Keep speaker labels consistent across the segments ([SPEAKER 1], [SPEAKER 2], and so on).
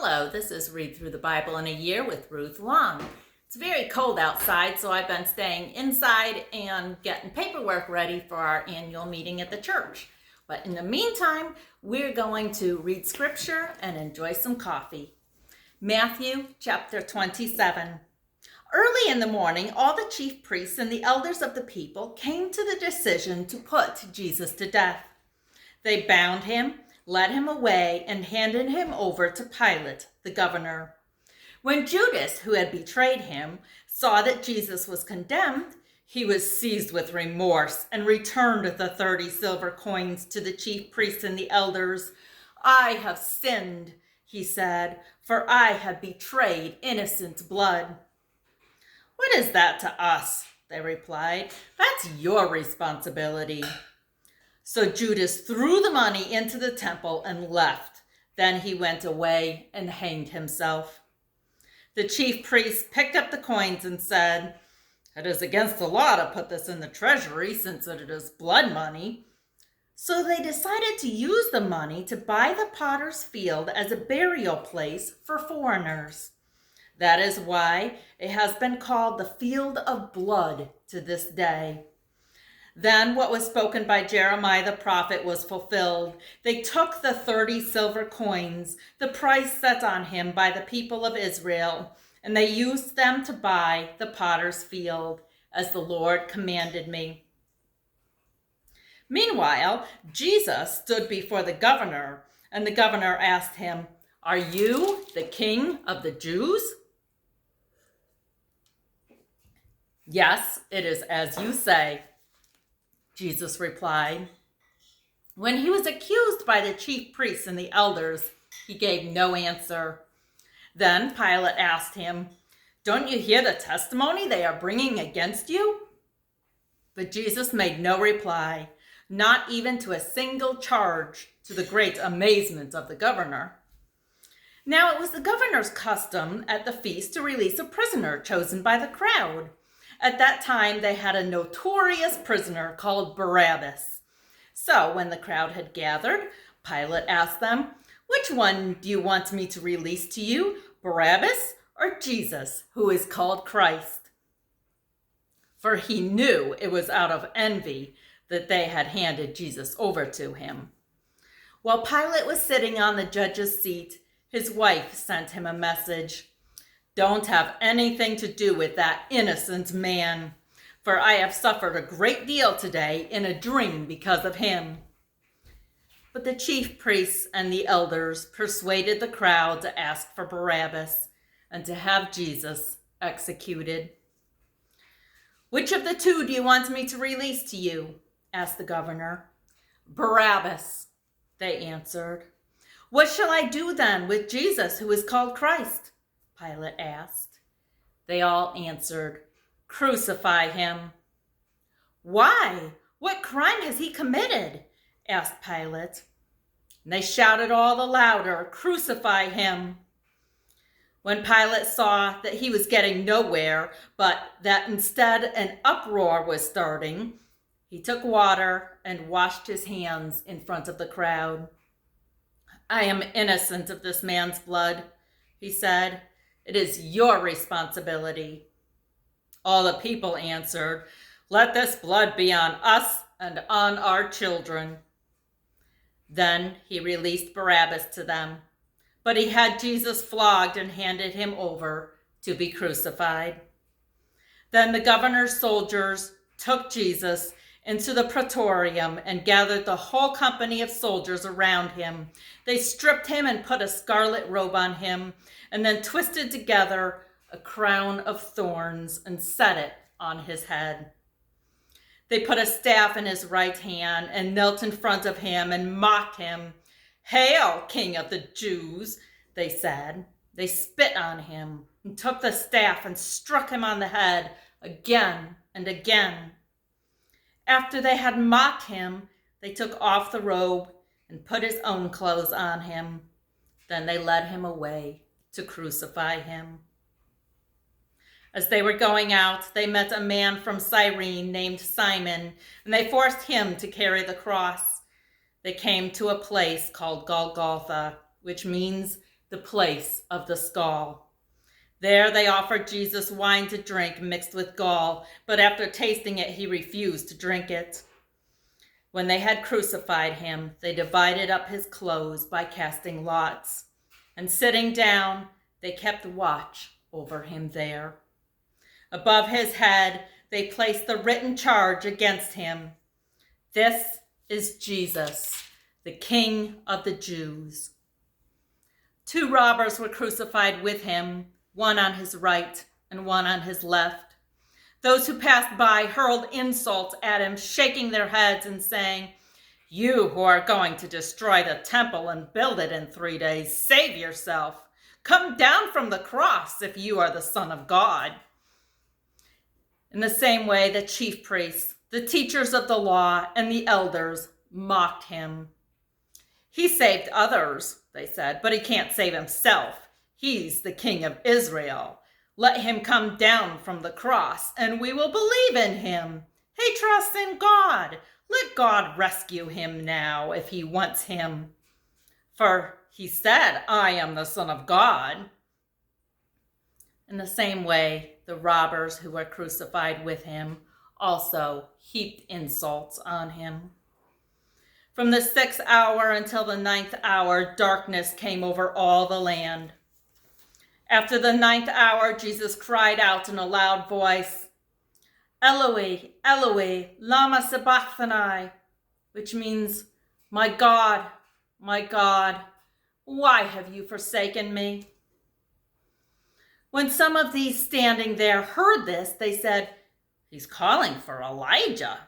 [SPEAKER 1] Hello, this is Read Through the Bible in a Year with Ruth Long. It's very cold outside, so I've been staying inside and getting paperwork ready for our annual meeting at the church. But in the meantime, we're going to read scripture and enjoy some coffee. Matthew chapter 27. Early in the morning, all the chief priests and the elders of the people came to the decision to put Jesus to death. They bound him, led him away, and handed him over to Pilate, the governor. When Judas, who had betrayed him, saw that Jesus was condemned, he was seized with remorse and returned the 30 silver coins to the chief priests and the elders. "I have sinned," he said, "for I have betrayed innocent blood." "What is that to us?" they replied. "That's your responsibility." So Judas threw the money into the temple and left. Then he went away and hanged himself. The chief priests picked up the coins and said, "It is against the law to put this in the treasury since it is blood money." So they decided to use the money to buy the potter's field as a burial place for foreigners. That is why it has been called the Field of Blood to this day. Then what was spoken by Jeremiah the prophet was fulfilled. They took the 30 silver coins, the price set on him by the people of Israel, and they used them to buy the potter's field, as the Lord commanded me. Meanwhile, Jesus stood before the governor, and the governor asked him, "Are you the king of the Jews?" "Yes, it is as you say," Jesus replied. When he was accused by the chief priests and the elders, he gave no answer. Then Pilate asked him, "Don't you hear the testimony they are bringing against you?" But Jesus made no reply, not even to a single charge, to the great amazement of the governor. Now it was the governor's custom at the feast to release a prisoner chosen by the crowd. At that time, they had a notorious prisoner called Barabbas. So when the crowd had gathered, Pilate asked them, "Which one do you want me to release to you, Barabbas or Jesus, who is called Christ?" For he knew it was out of envy that they had handed Jesus over to him. While Pilate was sitting on the judge's seat, his wife sent him a message. "Don't have anything to do with that innocent man, for I have suffered a great deal today in a dream because of him." But the chief priests and the elders persuaded the crowd to ask for Barabbas and to have Jesus executed. "Which of the two do you want me to release to you?" asked the governor. "Barabbas," they answered. "What shall I do then with Jesus, who is called Christ?" Pilate asked. They all answered, "Crucify him." "Why? What crime has he committed?" asked Pilate. And they shouted all the louder, "Crucify him." When Pilate saw that he was getting nowhere, but that instead an uproar was starting, he took water and washed his hands in front of the crowd. "I am innocent of this man's blood," he said. "It is your responsibility." All the people answered, "Let this blood be on us and on our children." Then he released Barabbas to them, but he had Jesus flogged and handed him over to be crucified. Then the governor's soldiers took Jesus into the praetorium and gathered the whole company of soldiers around him. They stripped him and put a scarlet robe on him, and then twisted together a crown of thorns and set it on his head. They put a staff in his right hand and knelt in front of him and mocked him. "Hail, King of the Jews," they said. They spit on him and took the staff and struck him on the head again and again. After they had mocked him, they took off the robe and put his own clothes on him. Then they led him away to crucify him. As they were going out, they met a man from Cyrene named Simon, and they forced him to carry the cross. They came to a place called Golgotha, which means the place of the skull. There they offered Jesus wine to drink mixed with gall, but after tasting it, he refused to drink it. When they had crucified him, they divided up his clothes by casting lots, and sitting down, they kept watch over him there. Above his head, they placed the written charge against him. This is Jesus, the King of the Jews. 2 robbers were crucified with him, one on his right and one on his left. Those who passed by hurled insults at him, shaking their heads and saying, "You who are going to destroy the temple and build it in 3 days, save yourself. Come down from the cross if you are the Son of God." In the same way, the chief priests, the teachers of the law, and the elders mocked him. "He saved others," they said, "but he can't save himself. He's the King of Israel. Let him come down from the cross, and we will believe in him. He trusts in God. Let God rescue him now if he wants him. For he said, 'I am the Son of God.'" In the same way, the robbers who were crucified with him also heaped insults on him. From the 6th hour until the 9th hour, darkness came over all the land. After the 9th hour, Jesus cried out in a loud voice, "Eloi, Eloi, lama sabachthani," which means, my God, why have you forsaken me?" When some of these standing there heard this, they said, "He's calling for Elijah."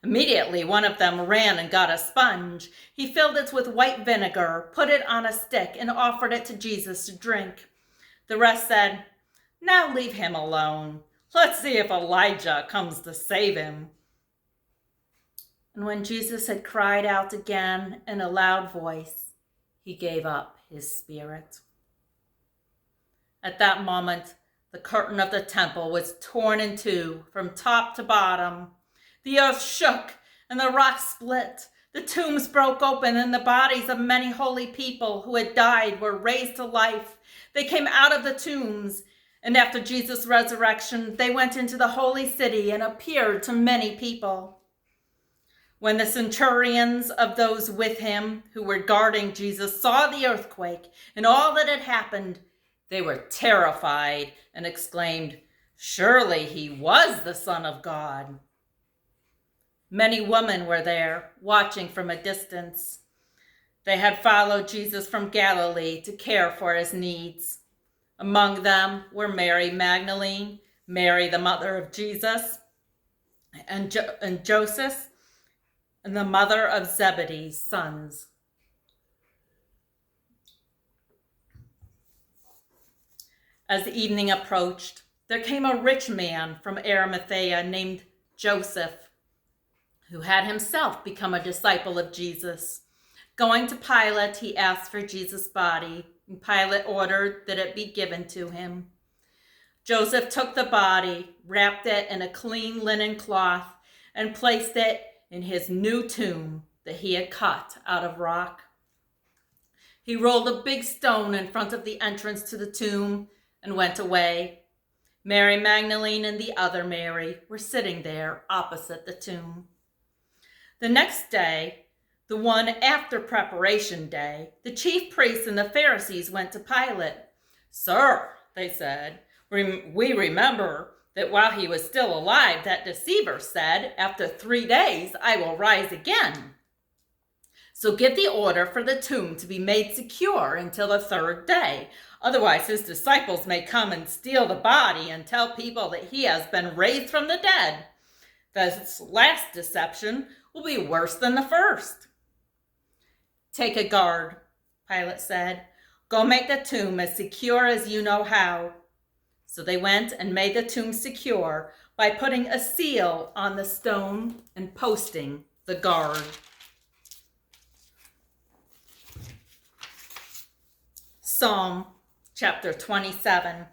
[SPEAKER 1] Immediately, one of them ran and got a sponge. He filled it with white vinegar, put it on a stick, and offered it to Jesus to drink. The rest said, "Now leave him alone. Let's see if Elijah comes to save him." And when Jesus had cried out again in a loud voice, he gave up his spirit. At that moment, the curtain of the temple was torn in two from top to bottom. The earth shook and the rocks split. The tombs broke open and the bodies of many holy people who had died were raised to life. They came out of the tombs, and after Jesus' resurrection, they went into the holy city and appeared to many people. When the centurions of those with him who were guarding Jesus saw the earthquake and all that had happened, they were terrified and exclaimed, "Surely he was the Son of God." Many women were there, watching from a distance. They had followed Jesus from Galilee to care for his needs. Among them were Mary Magdalene, Mary the mother of Jesus, and Joseph, and the mother of Zebedee's sons. As the evening approached, there came a rich man from Arimathea named Joseph, who had himself become a disciple of Jesus. Going to Pilate, he asked for Jesus' body, and Pilate ordered that it be given to him. Joseph took the body, wrapped it in a clean linen cloth, and placed it in his new tomb that he had cut out of rock. He rolled a big stone in front of the entrance to the tomb and went away. Mary Magdalene and the other Mary were sitting there opposite the tomb. The next day, the one after preparation day, the chief priests and the Pharisees went to Pilate. "Sir," they said, "we remember that while he was still alive, that deceiver said, 'After 3 days, I will rise again.' So give the order for the tomb to be made secure until the 3rd day. Otherwise, his disciples may come and steal the body and tell people that he has been raised from the dead. This last deception will be worse than the first." "Take a guard," Pilate said. "Go make the tomb as secure as you know how." So they went and made the tomb secure by putting a seal on the stone and posting the guard. Psalm chapter 27.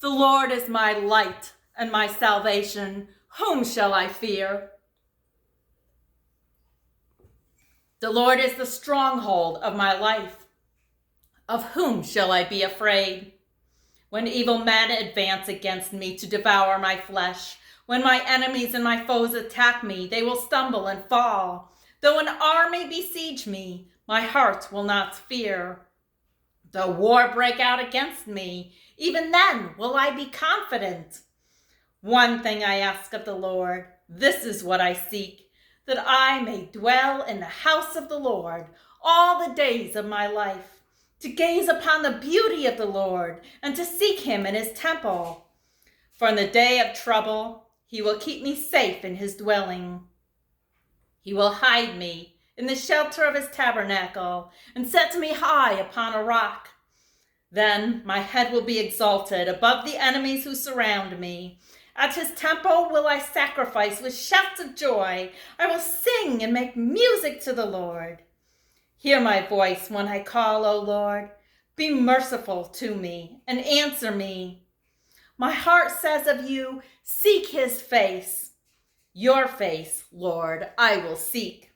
[SPEAKER 1] The Lord is my light and my salvation. Whom shall I fear? The Lord is the stronghold of my life. Of whom shall I be afraid? When evil men advance against me to devour my flesh, when my enemies and my foes attack me, they will stumble and fall. Though an army besiege me, my heart will not fear. Though war break out against me, even then will I be confident. One thing I ask of the Lord, this is what I seek, that I may dwell in the house of the Lord all the days of my life, to gaze upon the beauty of the Lord and to seek him in his temple. For in the day of trouble, he will keep me safe in his dwelling. He will hide me in the shelter of his tabernacle and set me high upon a rock. Then my head will be exalted above the enemies who surround me. At his temple will I sacrifice with shouts of joy. I will sing and make music to the Lord. Hear my voice when I call, O Lord. Be merciful to me and answer me. My heart says of you, seek his face. Your face, Lord, I will seek.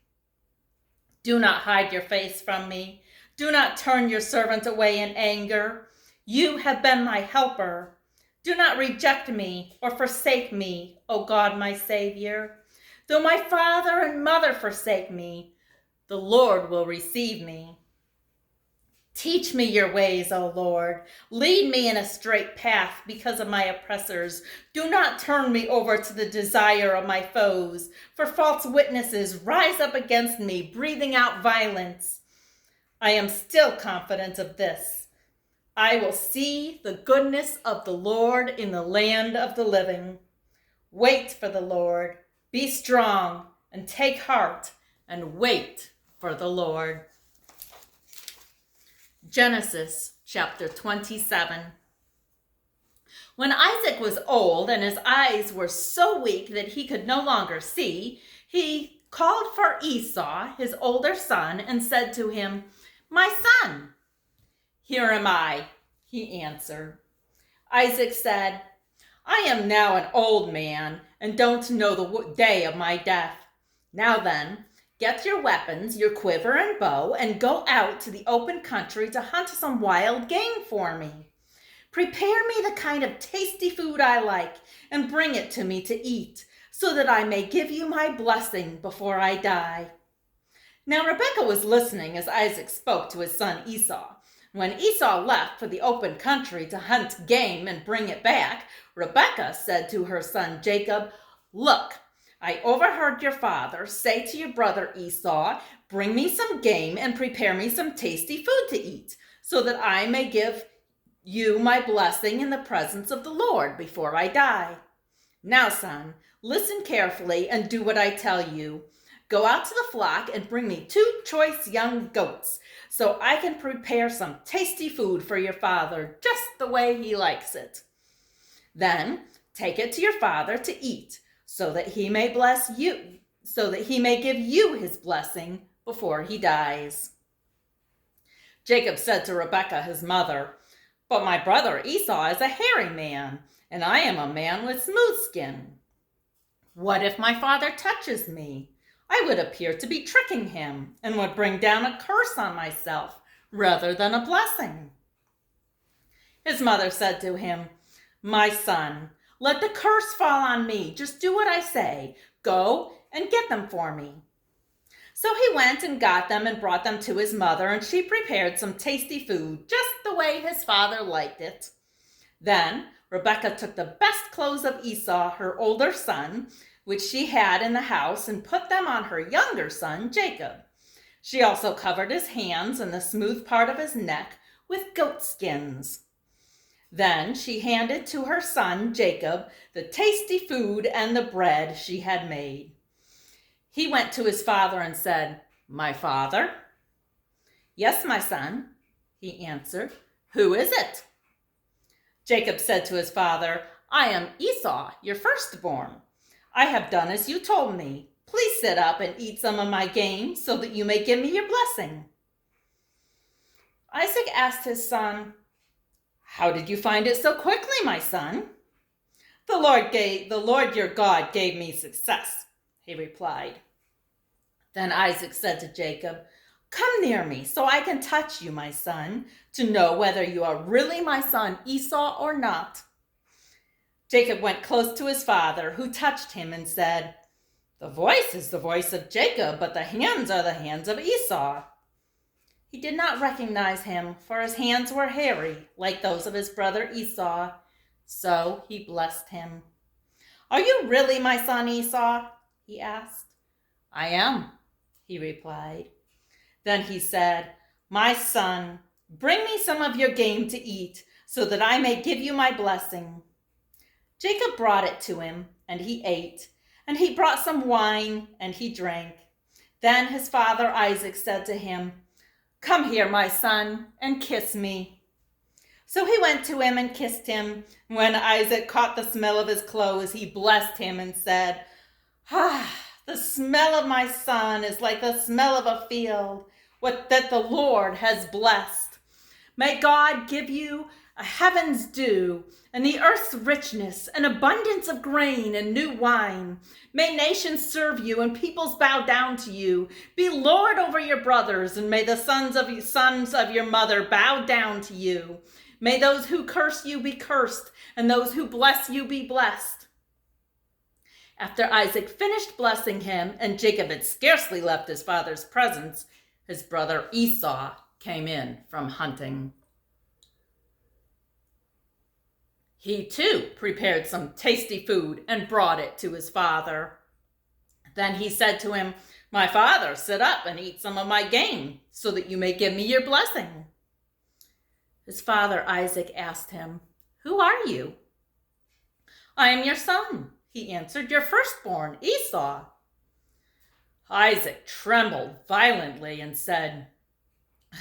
[SPEAKER 1] Do not hide your face from me. Do not turn your servant away in anger. You have been my helper. Do not reject me or forsake me, O God, my Savior. Though my father and mother forsake me, the Lord will receive me. Teach me your ways, O Lord. Lead me in a straight path because of my oppressors. Do not turn me over to the desire of my foes, for false witnesses rise up against me, breathing out violence. I am still confident of this. I will see the goodness of the Lord in the land of the living. Wait for the Lord. Be strong and take heart and wait for the Lord. Genesis chapter 27. When Isaac was old and his eyes were so weak that he could no longer see, he called for Esau, his older son, and said to him, "My son." "Here am I," he answered. Isaac said, "I am now an old man and don't know the day of my death. Now then, get your weapons, your quiver and bow, and go out to the open country to hunt some wild game for me. Prepare me the kind of tasty food I like and bring it to me to eat, so that I may give you my blessing before I die." Now Rebekah was listening as Isaac spoke to his son Esau. When Esau left for the open country to hunt game and bring it back, Rebekah said to her son Jacob, "Look, I overheard your father say to your brother Esau, 'Bring me some game and prepare me some tasty food to eat, so that I may give you my blessing in the presence of the Lord before I die.' Now, son, listen carefully and do what I tell you. Go out to the flock and bring me 2 choice young goats, so I can prepare some tasty food for your father just the way he likes it. Then take it to your father to eat, so that he may bless you, so that he may give you his blessing before he dies." Jacob said to Rebekah, his mother, "But my brother Esau is a hairy man, and I am a man with smooth skin. What if my father touches me? I would appear to be tricking him and would bring down a curse on myself rather than a blessing." His mother said to him, "My son, let the curse fall on me. Just do what I say. Go and get them for me." So he went and got them and brought them to his mother, and she prepared some tasty food, just the way his father liked it. Then Rebekah took the best clothes of Esau, her older son, which she had in the house, and put them on her younger son, Jacob. She also covered his hands and the smooth part of his neck with goat skins. Then she handed to her son, Jacob, the tasty food and the bread she had made. He went to his father and said, "My father?" "Yes, my son," he answered. "Who is it?" Jacob said to his father, "I am Esau, your firstborn. I have done as you told me. Please sit up and eat some of my game so that you may give me your blessing." Isaac asked his son, "How did you find it so quickly, my son?" The Lord your God gave me success," he replied. Then Isaac said to Jacob, Come near me so I can touch you, my son, to know whether you are really my son Esau or not." Jacob went close to his father, who touched him and said, "The voice is the voice of Jacob, but the hands are the hands of Esau." He did not recognize him, for his hands were hairy, like those of his brother Esau. So he blessed him. "Are you really my son Esau?" he asked. "I am," he replied. Then he said, "My son, bring me some of your game to eat, so that I may give you my blessing." Jacob brought it to him, and he ate, and he brought some wine, and he drank. Then his father Isaac said to him, "Come here, my son, and kiss me." So he went to him and kissed him. When Isaac caught the smell of his clothes, he blessed him and said, "The smell of my son is like the smell of a field, that the Lord has blessed. May God give you a heaven's dew, and the earth's richness, and abundance of grain and new wine. May nations serve you, and peoples bow down to you. Be Lord over your brothers, and may the sons of your mother bow down to you. May those who curse you be cursed, and those who bless you be blessed." After Isaac finished blessing him, and Jacob had scarcely left his father's presence, his brother Esau came in from hunting. He too prepared some tasty food and brought it to his father. Then he said to him, "My father, sit up and eat some of my game, so that you may give me your blessing." His father Isaac asked him, "Who are you?" "I am your son," he answered, "your firstborn, Esau." Isaac trembled violently and said,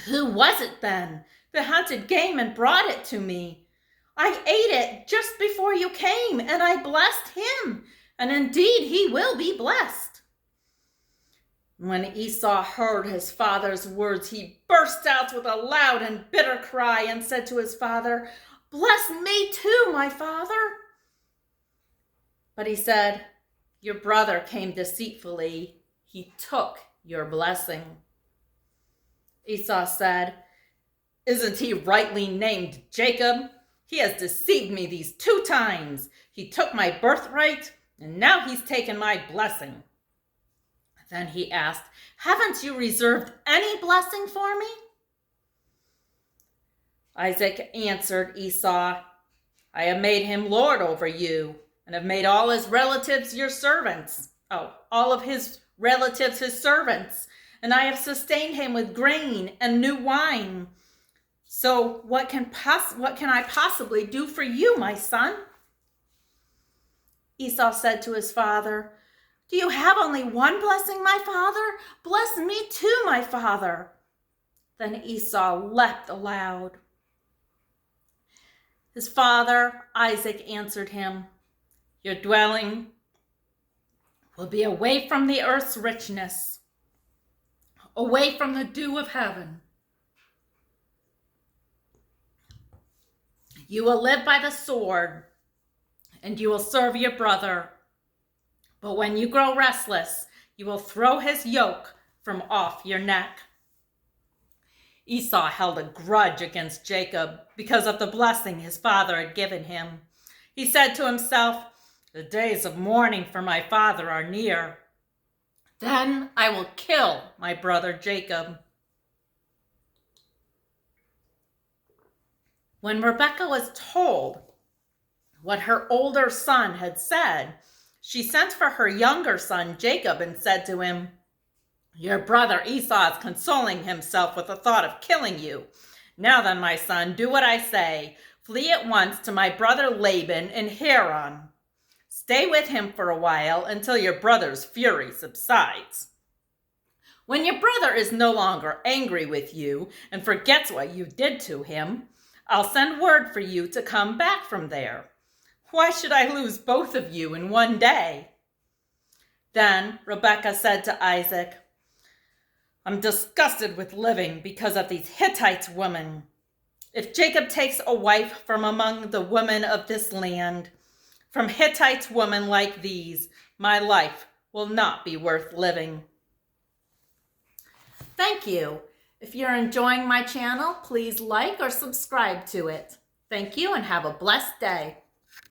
[SPEAKER 1] "Who was it then that hunted game and brought it to me? I ate it just before you came, and I blessed him, and indeed he will be blessed." When Esau heard his father's words, he burst out with a loud and bitter cry and said to his father, "Bless me too, my father." But he said, "Your brother came deceitfully. He took your blessing." Esau said, "Isn't he rightly named Jacob? He has deceived me these 2 times. He took my birthright, and now he's taken my blessing." Then he asked, "Haven't you reserved any blessing for me?" Isaac answered Esau, "I have made him lord over you, and have made all his relatives your servants. All of his relatives his servants, and I have sustained him with grain and new wine. So what can I possibly do for you, my son?" Esau said to his father, "Do you have only one blessing, my father? Bless me too, my father." Then Esau leapt aloud. His father Isaac answered him, "Your dwelling will be away from the earth's richness, away from the dew of heaven. You will live by the sword, and you will serve your brother. But when you grow restless, you will throw his yoke from off your neck." Esau held a grudge against Jacob because of the blessing his father had given him. He said to himself, "The days of mourning for my father are near. Then I will kill my brother Jacob." When Rebekah was told what her older son had said, she sent for her younger son Jacob and said to him, "Your brother Esau is consoling himself with the thought of killing you. Now then, my son, do what I say. Flee at once to my brother Laban in Haran. Stay with him for a while until your brother's fury subsides. When your brother is no longer angry with you and forgets what you did to him, I'll send word for you to come back from there. Why should I lose both of you in one day?" Then Rebekah said to Isaac, "I'm disgusted with living because of these Hittite women. If Jacob takes a wife from among the women of this land, from Hittite women like these, my life will not be worth living." Thank you. If you're enjoying my channel, please like or subscribe to it. Thank you and have a blessed day.